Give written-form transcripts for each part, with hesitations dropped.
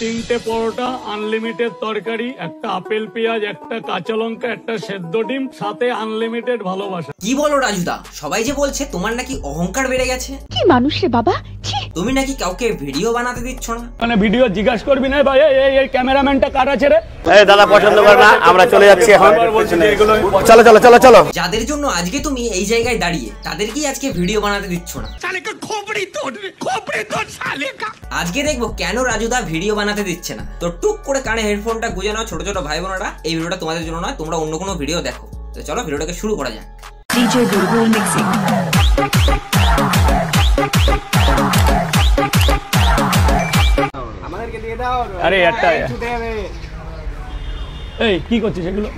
তিনটে পরোটা, আনলিমিটেড তরকারি, একটা আপেল পেঁয়াজ, একটা কাঁচা লঙ্কা, একটা সেদ্ধ ডিম, সাথে আনলিমিটেড ভালোবাসা। কি বলো রাজুদা, সবাই যে বলছে তোমার নাকি অহংকার বেড়ে গেছে। কি মানুষ রে বাবা, তুমি নাকি কাউকে ভিডিও বানাতে দিচ্ছ না। মানে ভিডিও জিজ্ঞাসা করবি না ভাই, এই ক্যামেরাম্যানটা কার আছে রে? এই দাদা পছন্দ করে না, আমরা চলে যাচ্ছি এখন। চলো চলো চলো চলো। যাদের জন্য আজকে তুমি এই জায়গায় দাঁড়িয়ে, তাদেরকেই আজকে ভিডিও বানাতে দিচ্ছ না। আজকে দেখবো কেন রাজুদা ভিডিও বানাতে দিচ্ছে না। তো টুক করে কানে হেডফোনটা গুঁজে নাও ছোট ছোট ভাই বোনেরা, এই ভিডিওটা তোমাদের জন্য নয়, তোমরা অন্য কোনো ভিডিও দেখো। তো চলো ভিডিওটাকে শুরু করা যাক। DJ Bulbul Mixing। আরে একটা এই কি করছিস এগুলো?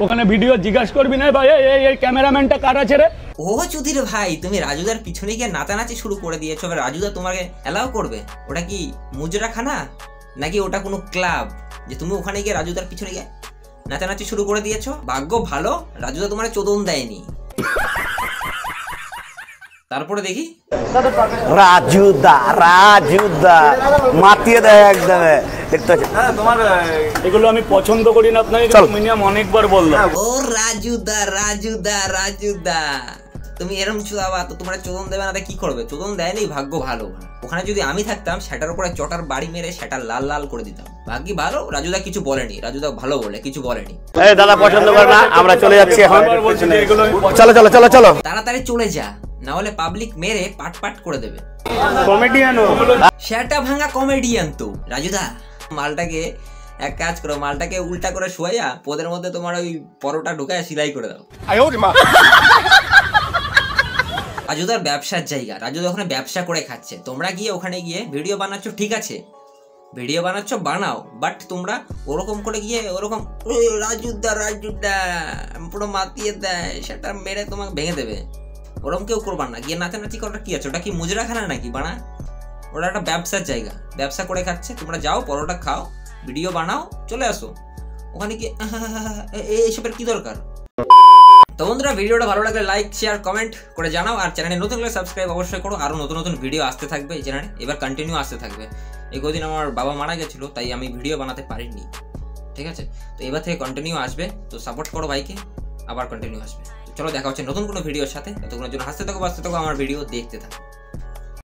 ওখানে ভিডিও জিজ্ঞাসা করবি না ভাই, এই ক্যামেরাম্যানটা কার আছে রে? ও চুদির ভাই, তুমি রাজুদার পিছনে গিয়ে নাচানাচি শুরু করে দিয়েছো। এবার রাজুদা তোমাকে অ্যালাউ করবে? ওটা কি মুজরাখানা নাকি ওটা কোনো ক্লাব যে তুমি ওখানে গিয়ে রাজুদার পিছনে গিয়ে নাচানাচি শুরু করে দিয়েছো? ভাগ্য ভালো রাজুদা তোমার চোদন দেয়নি। তারপরে দেখি রাজুদা রাজুদা মাতিয়ে দেয় একদম। দেখতে পাচ্ছি তোমার এগুলো আমি পছন্দ করি না, আপনাকে মিনিমাম অনেকবার বললাম। ও রাজুদা রাজুদা রাজুদা, তুমি এরম চুদাবা তো তোমার চোদন দেবে না, কি করবে? চোদন দেয়নি, ভাগ্য ভালো। ওখানে যদি আমি থাকতাম সেটার উপরে চটার বাড়ি মেরে সেটা লাল লাল করে দিতাম। ভাগ্যি ভালো রাজুদা কিছু বলেনি, রাজুদা ভালো বলে কিছু বলেনি। এই দাদা পছন্দ করে না, আমরা চলে যাচ্ছি এখন। চলো চলো চলো চলো। তাড়াতাড়ি চলে যা, না হলে পাবলিক মেরে পাট পাট করে দেবে। কমেডিয়ান সেটা ভাঙা কমেডিয়ান তো। রাজুদা মালটাকে এক কাজ করো, মালটাকে উল্টা করে শোয়া পোদের মধ্যে তোমার ওই পরোটা ঢুকায় সেলাই করে দাও। রাজুদার ব্যবসার জায়গা, রাজুদা ওখানে ব্যবসা করে খাচ্ছে। তোমরা গিয়ে ওখানে গিয়ে ভিডিও বানাচ্ছ, ঠিক আছে ভিডিও বানাচ্ছ বানাও, বাট তোমরা ওরকম করে গিয়ে ওরকম রাজুদা রাজুদা পুরো মাতিয়ে দেয়, সেটা মেরে তোমাকে ভেঙে দেবে। ওরকম কেউ করবার না, গিয়ে নাচানাচি করার কি আছে? ওটা কি মুজরাখানা নাকি বানা? ওটা একটা ব্যবসার জায়গা, ব্যবসা করে খাচ্ছে। তোমরা যাও পরোটা খাও, ভিডিও বানাও, চলে আসো। ওখানে কি এইসবের কি দরকার? তো বন্ধুরা ভিডিওটা ভালো লাগলে লাইক শেয়ার কমেন্ট করে জানাও, আর চ্যানেলে নতুন হলে সাবস্ক্রাইব অবশ্যই করো। আরও নতুন নতুন ভিডিও আসতে থাকবে এই চ্যানেলে, এবার কন্টিনিউ আসতে থাকবে। এই কদিন আমার বাবা মারা গেছিলো, তাই আমি ভিডিও বানাতে পারিনি, ঠিক আছে? তো এবার থেকে কন্টিনিউ আসবে, তো সাপোর্ট করো ভাইকে, আবার কন্টিনিউ আসবে। চলো দেখা হচ্ছে নতুন কোনো ভিডিওর সাথে। ততক্ষণের জন্য হাসতে থাকো বাঁচতে থাকো, আমার ভিডিও দেখতে থাকো।